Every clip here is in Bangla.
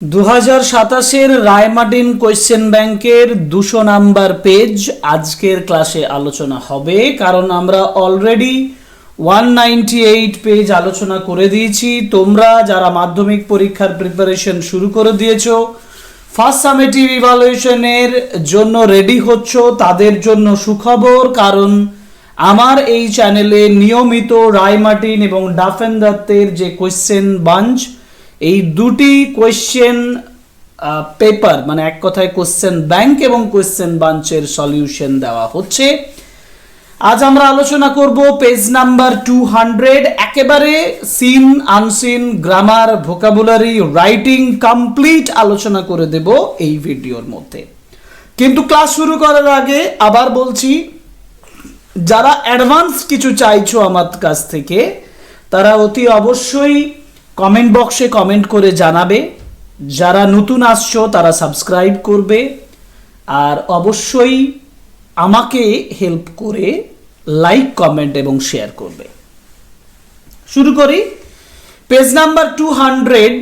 2027 রায়মার্টিন কোয়েশ্চেন ব্যাংকের 200 নাম্বার পেজ আজকের ক্লাসে আলোচনা হবে, কারণ আমরা অলরেডি 198 পেজ আলোচনা করে দিয়েছি। তোমরা যারা মাধ্যমিক পরীক্ষার প্রিপারেশন শুরু করে দিয়েছো, ফার্স্ট সামেটিভ ইভালুয়েশনের জন্য রেডি হচ্ছ, তাদের জন্য সুখবর, কারণ আমার এই চ্যানেলে নিয়মিত রায়মার্টিন এবং ডাফেন দত্তের যে কোয়েশ্চেন বাঞ্চ, এই দুটি কোয়েশ্চেন পেপার মানে এক কথায় কোয়েশ্চেন ব্যাংক এবং কোয়েশ্চেন বাঞ্চের সলিউশন দেওয়া হচ্ছে। আজ আমরা আলোচনা করব পেজ নাম্বার 200, একেবারে seen unseen grammar vocabulary writing complete আলোচনা করে দেব এই ভিডিওর মধ্যে। কিন্তু ক্লাস শুরু করার আগে আবার বলছি, যারা অ্যাডভান্স কিছু চাইছো আমার কাছ থেকে, তারা অতি অবশ্যই কমেন্ট বক্সে কমেন্ট করে জানাবে। যারা নতুন আসছো তারা সাবস্ক্রাইব করবে, আর অবশ্যই আমাকে হেল্প করে লাইক, কমেন্ট এবং শেয়ার করবে। শুরু করি। Page number 200,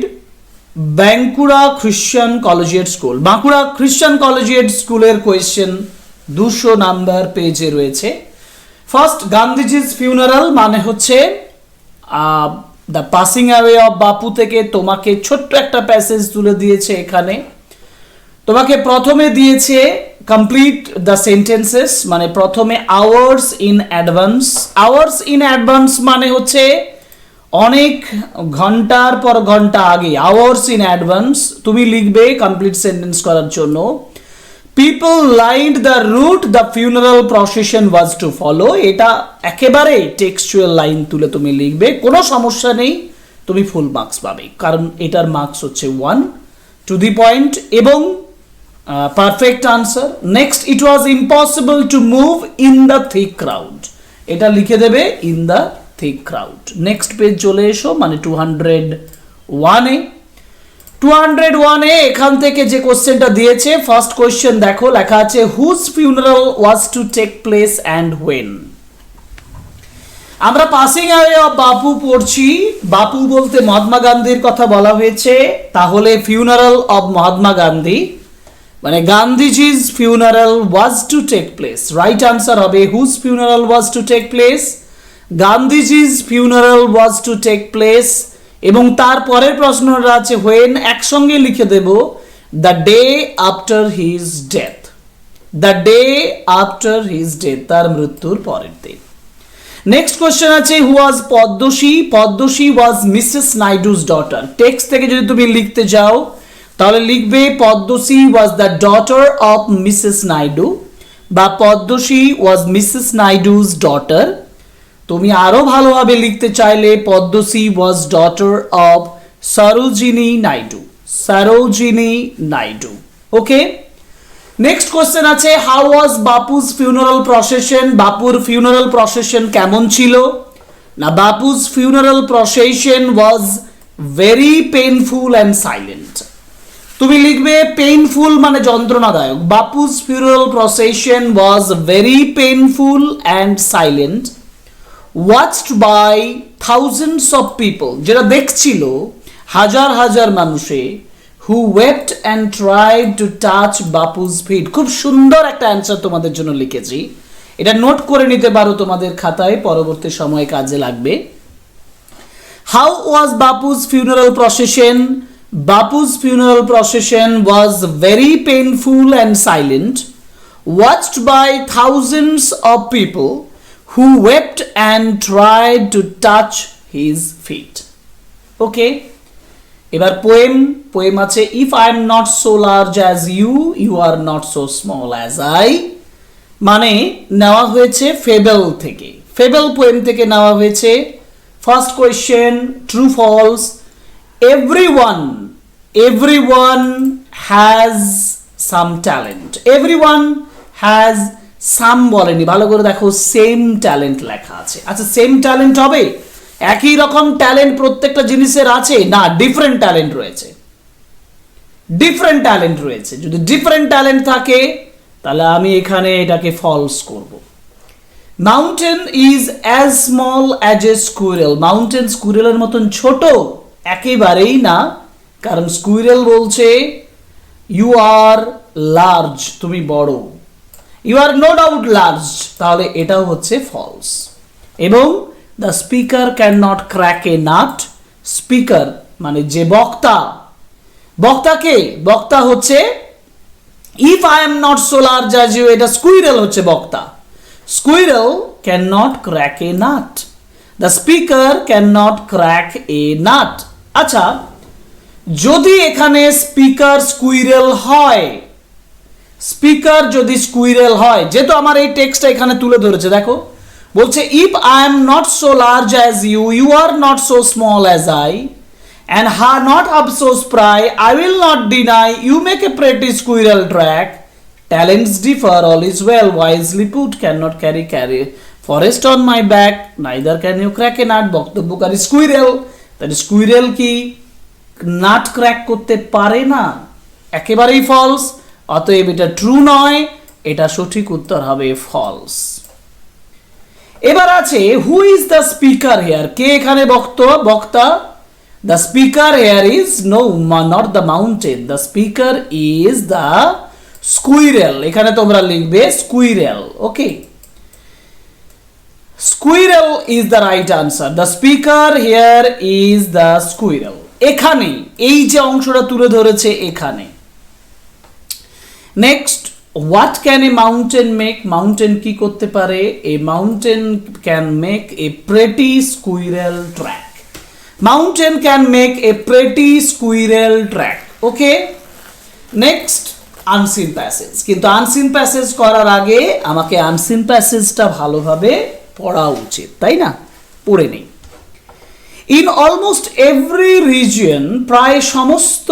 Bankura Christian collegiate school. Bankura Christian collegiate স্কুলের কোয়েশ্চেন 200 নাম্বার পেজে রয়েছে। ফার্স্ট, গান্ধীজি's ফিউনারাল মানে হচ্ছে দ্য পাসিং অ্যাওয়ে অফ বাপু থেকে তোমাকে ছোট্ট একটা প্যাসেজ তুলে দিয়েছে। এখানে তোমাকে প্রথমে দিয়েছে কমপ্লিট দ্য সেন্টেন্সেস, মানে প্রথমে hours in advance. Hours in advance মানে হচ্ছে অনেক ঘন্টার পর ঘন্টা আগে। আওয়ার্স ইন অ্যাডভান্স তুমি লিখবে কমপ্লিট সেন্টেন্স করার জন্য। People lined the route the funeral procession was to follow. এটা একেবারে টেক্সচুয়াল লাইন তুলে তুমি লিখবে, কোনো সমস্যা নেই, তুমি ফুল মার্কস পাবে, কারণ এটার মার্কস হচ্ছে 1, টু দি পয়েন্ট এবং perfect answer. Next, it was impossible to move in the thick crowd. এটা লিখে দেবে in the thick crowd. Next page চলে এসো, মানে 201-এ। 201-এ এখান থেকে যে কোশ্চেনটা দিয়েছে, ফার্স্ট কোশ্চেন দেখো, লেখা আছে whose funeral was to take place and when. আমরা পাসিং অ্যাওয়ে অফ বাপু পড়ছি। বাপু বলতে মহাত্মা গান্ধীর কথা বলা হয়েছে, তাহলে ফিউনারাল অফ মহাত্মা গান্ধী মানে Gandhiji's funeral was to take place. Right answer হবে whose funeral was to take place, Gandhiji's funeral was to take place. এবং তারপরের প্রশ্নটা আছে হোয়েন, একসঙ্গে লিখে দেব the day after his death. The day after his death, তার মৃত্যুর পরের দিন। নেক্সট কোশ্চেন আছে who was Padmashri. Padmashri was Mrs Naidu's daughter. Text থেকে যদি তুমি লিখতে যাও তাহলে লিখবে Padmashri was the daughter of Mrs Naidu, বা Padmashri was Mrs Naidu's daughter. তুমি আরো ভালোভাবে লিখতে চাইলে Padmashri was daughter of Sarojini Naidu. Sarojini Naidu. Okay. Next question আছে how was Bapu's funeral procession. বাপুর ফিউনারাল প্রসেশন কেমন ছিল? না, Bapu's funeral procession was very painful and silent. তুমি লিখবে পেইনফুল মানে যন্ত্রণাদায়ক। Bapu's funeral procession was very painful and silent, watched by thousands of people, যেটা দেখছিল হাজার হাজার মানুষে, who wept and tried to touch Bapu's feet. খুব সুন্দর একটা অ্যান্সার তোমাদের জন্য লিখেছি, এটা নোট করে নিতে পারো তোমাদের খাতায়, পরবর্তী সময়ে কাজে লাগবে। How was Bapu's funeral procession? Bapu's funeral procession was very painful and silent, watched by thousands of people who wept and tried to touch his feet. Okay, এবার পোয়েম। পোয়েম আছে if I am not so large as you, you are not so small as I, মানে নেওয়া হয়েছে ফেবল থেকে। ফেবল পোয়েম থেকে নেওয়া হয়েছে। First question, true false. everyone has some talent. everyone has some বলেনি, ভালো করে দেখো, সেম ট্যালেন্ট লেখা আছে। আচ্ছা, সেম ট্যালেন্ট হবে? একই রকম ট্যালেন্ট প্রত্যেকটা জিনিসের আছে? না, ডিফারেন্ট ট্যালেন্ট রয়েছে। ডিফারেন্ট ট্যালেন্ট রয়েছে। যদি ডিফারেন্ট ট্যালেন্ট থাকে তাহলে আমি এখানে এটাকে ফলস করব। Mountain is as small as a squirrel. Mountain স্কুইরেলের মতন ছোট? একেবারেই না, কারণ স্কুইরেল বলছে ইউ আর লার্জ, তুমি বড়, you are no doubt large, তাহলে এটাও হচ্ছে ফলস। এবং the speaker can not crack a nut, speaker মানে যে বক্তা, বক্তাকে, বক্তা হচ্ছে if I am not so large as you, এটা স্কুইরেল হচ্ছে বক্তা। Squirrel can not crack a nut, the speaker can not crack a nut. আচ্ছা, যদি এখানে স্পিকার স্কুইরেল হয়, স্পিকার যদি স্কুইরেল হয়, যেহেতু আমার এই টেক্সটটা এখানে তুলে ধরেছে, দেখো বলছে if I am not so large as you, you are not so small as I, and are not up so spry, I will not deny you make a pretty squirrel track. Talents differ, all is well, wisely put, cannot carry forest on my back, neither can you crack a nut. বক্তব্যকারী স্কুইরেল, তাহলে স্কুইরেল কি নাট ক্র্যাক করতে পারে না? একেবারেই ফলস, অতএব এটা ট্রু নয়, এটা সঠিক উত্তর হবে ফলস। এবার আছে who is the speaker here, কে এখানে বক্তা? The speaker here is no, not the mountain. The speaker is the squirrel. এখানে তোমরা লিখবে squirrel. Okay. Squirrel is the right answer. The speaker here is the squirrel. এখানে এই যে অংশটা তুলে ধরেছে এখানে। Next, what can a mountain make? Mountain কি করতে পারে? A mountain can make a pretty squirrel track. Mountain can make a pretty squirrel track. Okay. Next, unseen passage. কিন্তু unseen passage করার আগে আমাকে unseen passageটা ভালোভাবে পড়া উচিত, তাই না? পড়ে নেই। In almost every region, প্রায় সমস্ত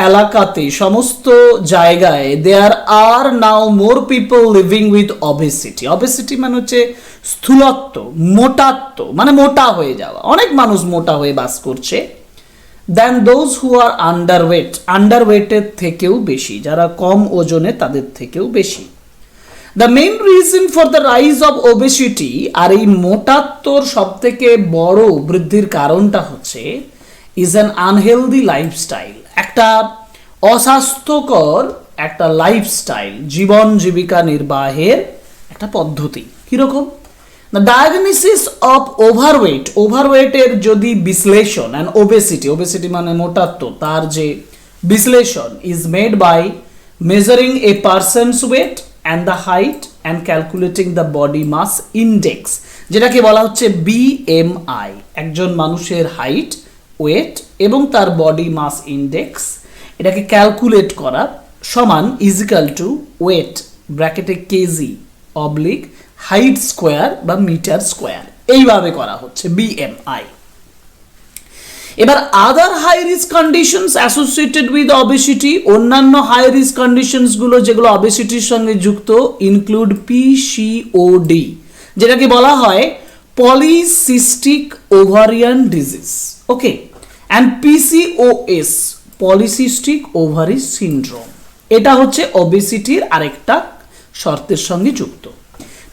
এলাকাতে, সমস্ত জায়গায় there are now more people living with obesity. Obesity মানে হচ্ছে স্থূলত্ব, মোটাত্ব, মানে মোটা হয়ে যাওয়া। অনেক মানুষ মোটা হয়ে বাস করছে। than those who are underweight, আন্ডারওয়েটের থেকেও বেশি, যারা কম ওজনে তাদের থেকেও বেশি। The main reason for the rise of obesity, আর এই মোটাত্বর সবথেকে বড় বৃদ্ধির কারণটা হচ্ছে is an unhealthy lifestyle, একটা অস্বাস্থ্যকর একটা লাইফস্টাইল, জীবন জীবিকা নির্বাহের একটা পদ্ধতি। কিরকম? The diagnosis of overweight, ওভারওয়েটের যদি বিশ্লেষণ, and obesity মানে মোটাত্ব, তার যে বিশ্লেষণ is made by measuring a person's weight and the height and calculating the body mass index, যেটাকে বলা হচ্ছে BMI, একজন মানুষের হাইট, ওয়েট এবং তার বডি মাস ইন্ডেক্স, এটাকে ক্যালকুলেট করা সমান ইজিক্যাল টু ওয়েট ব্র্যাকেটে কেজি অবলিক হাইট স্কোয়ার বা মিটার স্কোয়ার, এইভাবে করা হচ্ছে BMI। এবার other high risk conditions associated with obesity, অন্যান্য হাই রিস্ক কন্ডিশনস গুলো যেগুলো অবেসিটির সঙ্গে যুক্ত ইনক্লুড PCOD, যেটাকে বলা হয় polycystic ovarian disease, okay, and PCOS polycystic ovary syndrome, এটা হচ্ছে ওবেসিটির আরেকটা শর্তের সঙ্গে যুক্ত।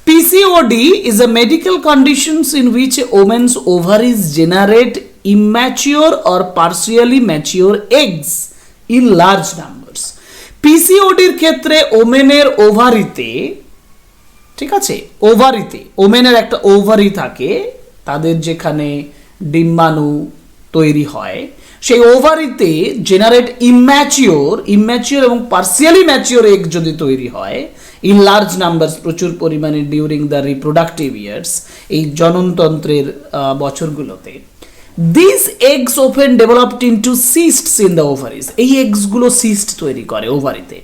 PCOD is a medical conditions in which a woman's ovaries generate immature or partially mature eggs in large numbers. PCOD এর ক্ষেত্রে ওমেনের ওভারিতে, ঠিক আছে, ওভারিতে ওমেনের একটা ওভারি থাকে, তাদের যেখানে ডিম্বাণু তৈরি হয়, সেই ওভারিতে জেনারেট ইম্যাচিওর এবং পার্সিয়ালি ম্যাচিওর এগ যদি তৈরি হয় ইন লার্জ নাম্বারস, প্রচুর পরিমাণে ডিউরিং দ্য রিপ্রোডাক্টিভ ইয়ার্স, এই জননতন্ত্রের বছরগুলোতে, this eggs open developed into cysts in the ovaries, এই এগসগুলো সিস্ট তৈরি করে ওভারিতে।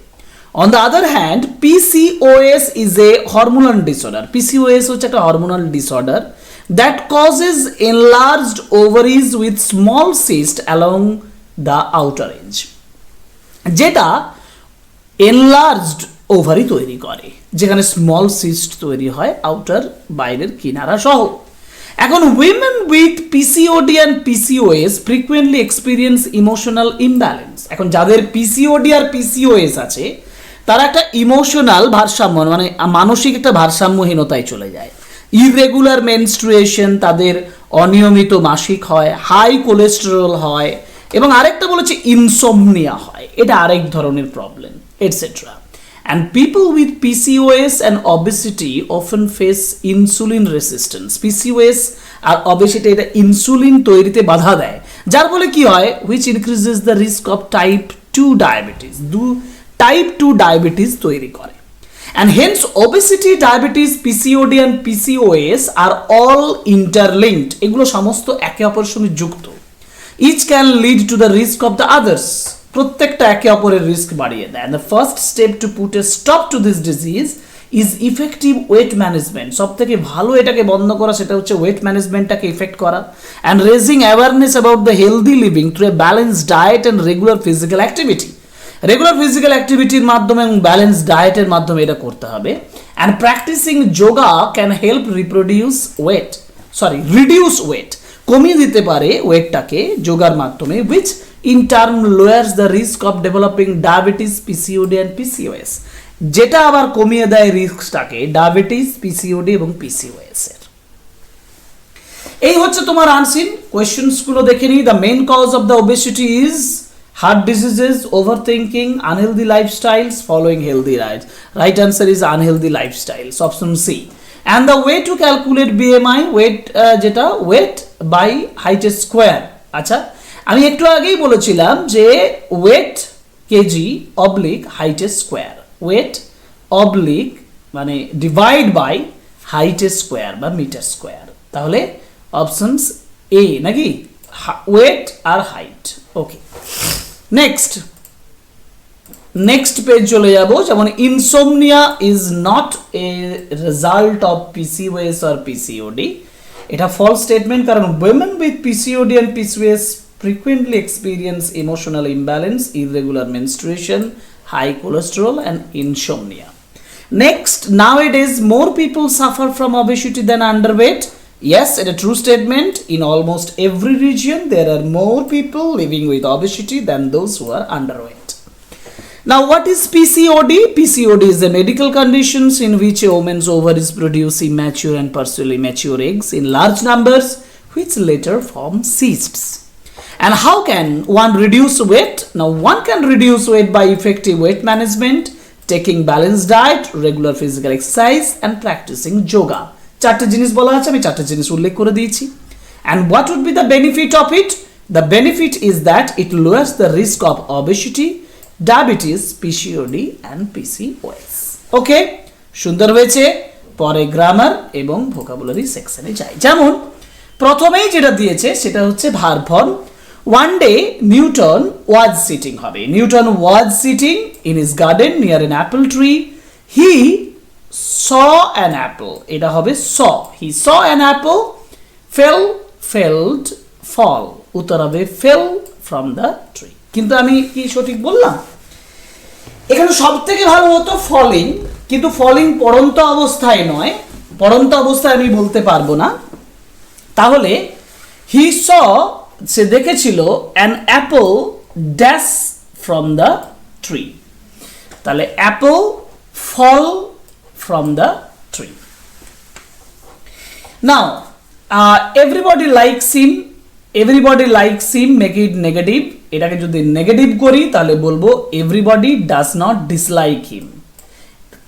On the other hand PCOS is a hormonal disorder, PCOS হচ্ছে একটা hormonal disorder that causes enlarged ovaries with small cyst along the outer edge, যেটা enlarged ওভারি তৈরি করে, যেখানে স্মল সিস্ট তৈরি হয় আউটার বাইরের কিনারা সহ। এখন women with PCOD and PCOS frequently experience emotional imbalance, এখন যাদের PCOD আর PCOS আছে তারা একটা ইমোশনাল ভারসাম্য, মানে মানসিক একটা ভারসাম্যহীনতায় চলে যায়। ইররেগুলার মেনস্ট্রুয়েশন, তাদের অনিয়মিত মাসিক হয়, হাই কোলেস্টেরল হয়, এবং আরেকটা বলেছে ইনসোমনিয়া হয়, এটা আরেক ধরনের problem etcetera. And people with PCOS and obesity often face insulin resistance. PCOS R obesity এটা ইনসুলিন তৈরিতে বাধা দেয়, যার ফলে কি হয়, which increases the risk of type 2 diabetes, type 2 diabetes তৈরি করে। And hence obesity, diabetes, PCOD and PCOS are all interlinked, এগুলো সমস্ত একে অপরের সঙ্গে যুক্ত। Each can lead to the risk of the others, প্রত্যেকটা একে অপরের রিস্ক বাড়িয়ে দেয়। And the first step to put a stop to this disease is effective weight management. সব থেকে ভালো এটাকে বন্ধ করা সেটা হচ্ছে ওয়েট ম্যানেজমেন্টটাকে ইফেক্ট করা, and raising awareness about the healthy living through a balanced diet and regular physical activity. Regular physical অ্যাক্টিভিটির মাধ্যমে এবং ব্যালেন্স ডায়েটের মাধ্যমে এটা করতে হবে। And practising yoga can help reduce weight, কমিয়ে দিতে পারে ওয়েটটাকে যোগার মাধ্যমে, which in term lowers the risk of developing diabetes, PCOD and PCOS, যেটা আবার কমিয়ে দেয় রিস্কটাকে ডায়াবেটিস, পিসিওডি এবং পিসিওএস এর। এই হচ্ছে তোমার আনসিন কোয়েশ্চেন্সগুলো দেখে নিই। The main cause of the obesity is heart diseases, overthinking, unhealthy lifestyles, following healthy diet. Right answer is unhealthy lifestyles, option C. And the way to calculate BMI, weight by height square. আচ্ছা, আমি একটু আগেই বলেছিলাম যে weight KG oblique height square, weight oblique মানে ডিভাইড বাই height square বা মিটার স্কোয়ার। তাহলে অপশনস এ নাকি, ওয়েট আর হাইট। ওকে, নেক্সট পেজ চলে যাব। যেমন insomnia is not a result of PCOS or PCOD, এটা ফলস স্টেটমেন্ট, কারণ women with PCOD and PCOS frequently experience emotional imbalance, irregular menstruation, high cholesterol and insomnia. Next, nowadays more people suffer from obesity than underweight. Yes, it's a true statement. In almost every region, there are more people living with obesity than those who are underweight. Now, what is PCOD? PCOD is a medical condition in which a woman's ovaries produce immature and partially mature eggs in large numbers, which later form cysts. And how can one reduce weight? Now, one can reduce weight by effective weight management, taking balanced diet, regular physical exercise, and practicing yoga. চারটে জিনিস বলা আছে, আমি চারটে জিনিস উল্লেখ করে দিয়েছি। And what would be the benefit of it? The benefit is that it lowers the risk of obesity, diabetes, PCOD and PCOS. ওকে, সুন্দর হয়েছে। পরে গ্রামার এবং ভোকাবুলারি সেকশনে যাই। যেমন প্রথমেই যেটা দিয়েছে সেটা হচ্ছে verb form. One day Newton was sitting হবে, Newton was sitting in his garden near an apple tree. He saw an apple, এটা হবে saw, he saw an apple, felled, fall, উত্তর হবে fell from the tree। কিন্তু আমি কি সঠিক বললাম? এখানে সব থেকে ভালো হতো ফলিং, কিন্তু ফলিং পড়ন্ত অবস্থায় নয়, পড়ন্ত অবস্থায় আমি বলতে পারবো না। তাহলে he saw, সে দেখেছিল an apple dash from the tree, তাহলে apple fall from the tree. Now, everybody likes him, make it negative. এটাকে যদি নেগেটিভ করি তাহলে বলবো everybody does not dislike him।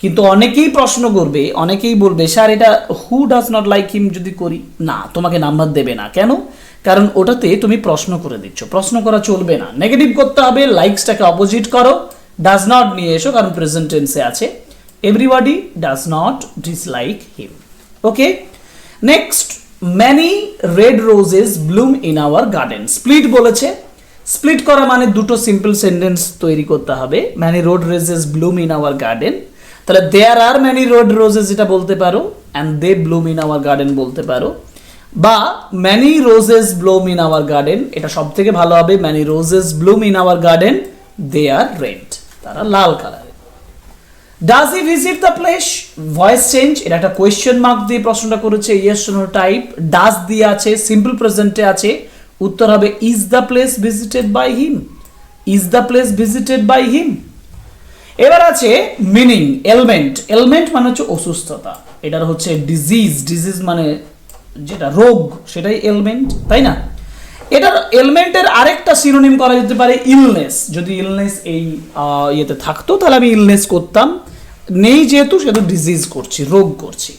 কিন্তু অনেকেই প্রশ্ন করবে, অনেকেই বলবে স্যার এটা who does not like him যদি করি, না, তোমাকে নাম্বার দেবে না। কেন? কারণ ওটাতে তুমি প্রশ্ন করে দিচ্ছ, প্রশ্ন করা চলবে না, নেগেটিভ করতে হবে। লাইকসটাকে অপোজিট করো, ডাজ নট নিয়ে এসো, কারণ প্রেজেন্ট টেন্সে আছে। Everybody does not dislike him. Okay, next, many red roses bloom in our garden. Split বলেছে, স্প্লিট করা মানে দুটো সিম্পল সেন্টেন্স তৈরি করতে হবে। many red roses bloom in our garden, তাহলে there are many red roses এটা বলতে পারো, and they bloom in our garden বলতে পারো, বা many roses bloom in our garden, এটা সব থেকে ভালো হবে many roses bloom in our garden, they are red, তারা লাল colour. Does he visit the place? Voice change, এটা একটা কোয়েশ্চেন মার্ক দিয়ে প্রশ্নটা করেছে, ইয়েস নো টাইপ, ডাজ দিয়ে আছে, সিম্পল প্রেজেন্টে আছে, উত্তর হবে is the place visited by him, is the place visited by him. এবার আছে মিনিং, এলমেন্ট মানে হচ্ছে অসুস্থতা, এটার হচ্ছে ডিজিজ মানে যেটা রোগ সেটাই এলমেন্ট, তাই না? এটার এলিমেন্টের আরেকটা সিনোনিম করা যেতে পারে ইলনেস। যদি ইলনেস এই ইয়েতে থাকতো তাহলে আমি ইলনেস করতাম, নেই যেহেতু সেহেতু ডিজিজ করছি, রোগ করছি।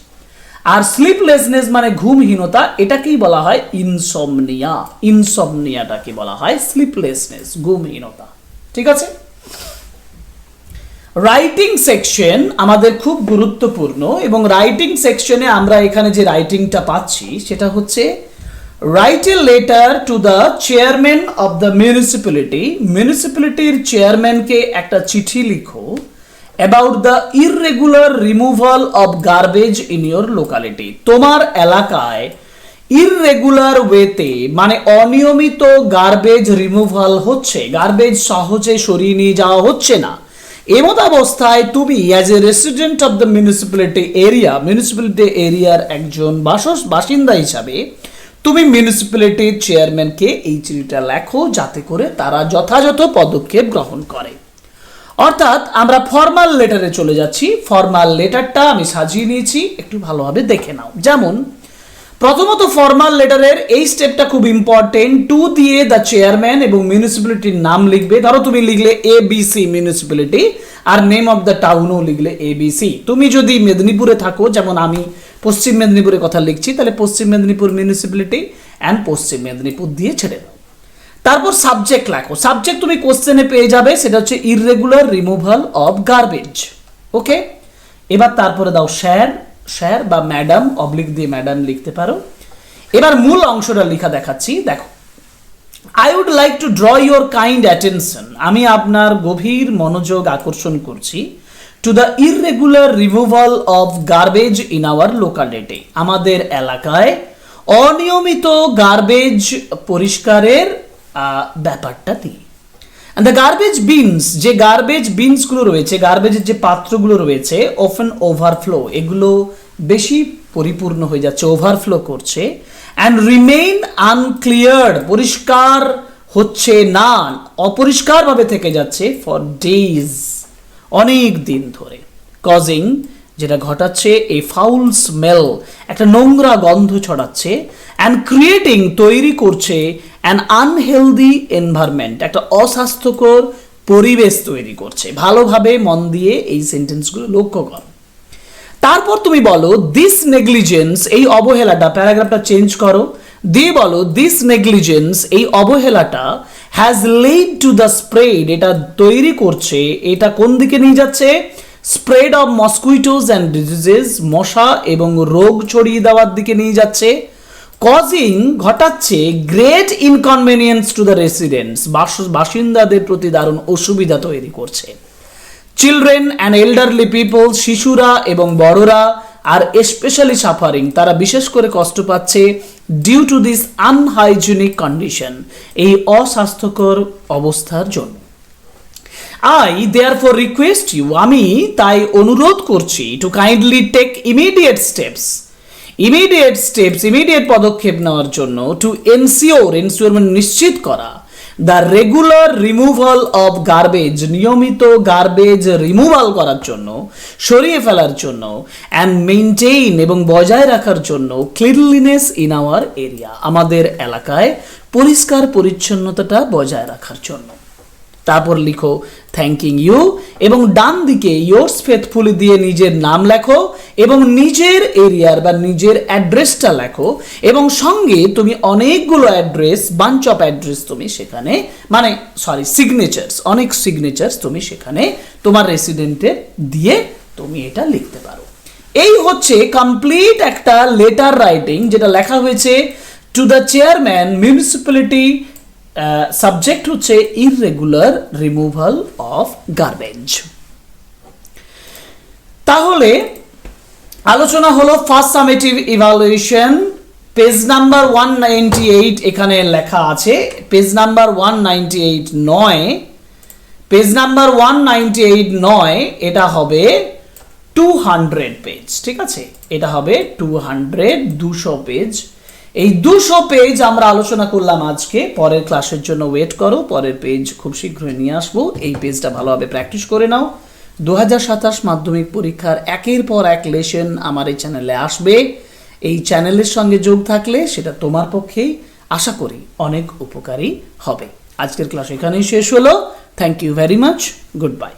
আর স্লিপলেসনেস মানে ঘুমহীনতা, এটাকেই বলা হয় ইনসমনিয়া। ইনসমনিয়াটাকে বলা হয় স্লিপলেসনেস, ঘুমহীনতা। ঠিক আছে। রাইটিং সেকশন আমাদের খুব গুরুত্বপূর্ণ, এবং রাইটিং সেকশনে আমরা এখানে যে রাইটিংটা পাচ্ছি সেটা হচ্ছে write a letter to the chairman of the municipality. মিউনিসিপ্যালিটির চেয়ারম্যানকে একটা চিঠি লিখো about the irregular removal of garbage in your locality. তোমার এলাকায় ইররেগুলার ওয়েতে মানে অনিয়মিত গার্বেজ রিমুভাল হচ্ছে, গার্বেজ সহজে সরিয়ে নিয়ে যাওয়া হচ্ছে না। এমত অবস্থায় তুমি as a resident of the municipality area, municipality এরিয়ার একজন বাসিন্দা হিসাবে তুমি মিউনিসিপ্যালিটির চেয়ারম্যানকে এই চিঠিটা লেখো, যাতে করে তারা যথাযথ পদক্ষেপ গ্রহণ করে। অর্থাৎ আমরা ফর্মাল লেটারে চলে যাচ্ছি। ফর্মাল লেটারটা আমি সাজিয়ে নিয়েছি, একটু ভালোভাবে দেখে নাও। যেমন প্রথমত ফর্মাল লেটারের এই স্টেপটা খুব ইম্পর্টেন্ট। টু দিয়ে দ্য চেয়ারম্যান এবং মিউনিসিপ্যালিটির নাম লিখবে। ধরো তুমি লিখলে ABC মিউনিসিপ্যালিটি, আর নেম অফ দ্য টাউনও লিখলে ABC। তুমি যদি মেদিনীপুরে থাকো, যেমন আমি পশ্চিম মেদিনীপুরের কথা লিখছি, তাহলে পশ্চিম মেদিনীপুর মিউনিসিপ্যালিটি অ্যান্ড পশ্চিম মেদিনীপুর দিয়ে ছেড়ে দাও। তারপর সাবজেক্ট লেখো। সাবজেক্ট তুমি কোশ্চেনে পেয়ে যাবে, সেটা হচ্ছে ইররেগুলার রিমুভাল অফ গার্বেজ। ওকে, এবার তারপরে দাও স্যার বা ম্যাডাম, অবলিক দিয়ে ম্যাডাম লিখতে পারো। এবার মূল অংশটা লেখা দেখাচ্ছি, দেখো। I would like to draw your kind attention, আমি আপনার গভীর মনোযোগ আকর্ষণ করছি, to the irregular removal of garbage in our locality, আমাদের এলাকায় অনিয়মিত গার্বেজ পরিষ্কারের ব্যাপারটা দিয়ে। And the garbage bins, যে গার্বেজ বিনসগুলো রয়েছে, গার্বেজের যে পাত্রগুলো রয়েছে, often overflow, এগুলো বেশি পরিপূর্ণ হয়ে যাচ্ছে, ওভারফ্লো করছে। and remain uncleared, পরিষ্কার হচ্ছে না, অপরিষ্কারভাবে থেকে যাচ্ছে, for days, অনেক দিন ধরে। causing, যেটা ঘটাচ্ছে এ ফাউল স্মেল, একটা নোংরা গন্ধ ছড়াচ্ছে। অ্যান্ড ক্রিয়েটিং, তৈরি করছে, অ্যান আনহেলদি এনভায়রনমেন্ট, একটা অস্বাস্থ্যকর পরিবেশ তৈরি করছে। ভালোভাবে মন দিয়ে এই সেন্টেন্সগুলো লক্ষ্য করো। তারপর তুমি বলো দিস নেগলিজেন্স, এই অবহেলাটা, প্যারাগ্রাফটা চেঞ্জ করো, দিয়ে বলো দিস নেগলিজেন্স, এই অবহেলাটা has led to the spread, এটা তৈরি করছে, এটা কোন দিকে নিয়ে যাচ্ছে? Spread of mosquitoes and diseases, মশা এবং রোগ ছড়িয়ে দেওয়ার দিকে নিয়ে যাচ্ছে। কজিং, ঘটাচ্ছে, great inconvenience to the residents, বাসিন্দাদের প্রতি দারুণ অসুবিধা তৈরি করছে। চিলড্রেন অ্যান্ড এল্ডারলি পিপল, শিশুরা এবং বড়রা, আর স্পেশালি সাফারিং, তারা বিশেষ করে কষ্ট পাচ্ছে, due to this unhygienic condition, এই অস্বাস্থ্যকর অবস্থার জন্য। আই দেয়ারফর রিকোয়েস্ট ইউ, আমি তাই অনুরোধ করছি, to kindly take immediate steps, immediate পদক্ষেপ নেওয়ার জন্য, টু এনসিওর মানে নিশ্চিত করা, the regular removal of garbage, নিয়মিত গার্বেজ রিমুভাল করার জন্য, সরিয়ে ফেলার জন্য, অ্যান্ড মেইনটেইন এবং বজায় রাখার জন্য, ক্লিনলিনেস ইন আওয়ার এরিয়া, আমাদের এলাকায় পরিষ্কার পরিচ্ছন্নতাটা বজায় রাখার জন্য। তারপর লিখো থ্যাঙ্কিং ইউ, এবং ডান দিকে ইয়োর্স ফেথফুলি দিয়ে নিজের নাম লেখো এবং নিজের এরিয়ার বা নিজের অ্যাড্রেসটা লেখো, এবং সঙ্গে তুমি অনেকগুলো অ্যাড্রেস, বাঞ্চ অফ অ্যাড্রেস তুমি সেখানে, মানে সিগনেচার্স, অনেক সিগনেচার্স তুমি সেখানে তোমার রেসিডেন্টে দিয়ে তুমি এটা লিখতে পারো। এই হচ্ছে কমপ্লিট একটা লেটার রাইটিং, যেটা লেখা হয়েছে two the chairman municipality. Subject হচ্ছে ইররেগুলার রিমুভাল অফ গার্বেজ। তাহলে আলোচনা হলো first summative evaluation, page number 198 এখানে লেখা আছে, পেজ নাম্বার 198 নয়, পেজ নাম্বার 198 নয়, এটা হবে 200 পেজ। ঠিক আছে, এটা হবে 200 পেজ। এই 200 পেজ আমরা আলোচনা করলাম আজকে। পরের ক্লাসের জন্য ওয়েট করো, পরের পেজ খুব শীঘ্রই নিয়ে আসবো। এই পেজটা ভালোভাবে প্র্যাকটিস করে নাও। 2027 মাধ্যমিক পরীক্ষার একের পর এক লেসন আমার এই চ্যানেলে আসবে। এই চ্যানেলের সঙ্গে যোগ থাকলে সেটা তোমার পক্ষেই আশা করি অনেক উপকারী হবে। আজকের ক্লাস এখানেই শেষ হলো। Thank you very much, good bye.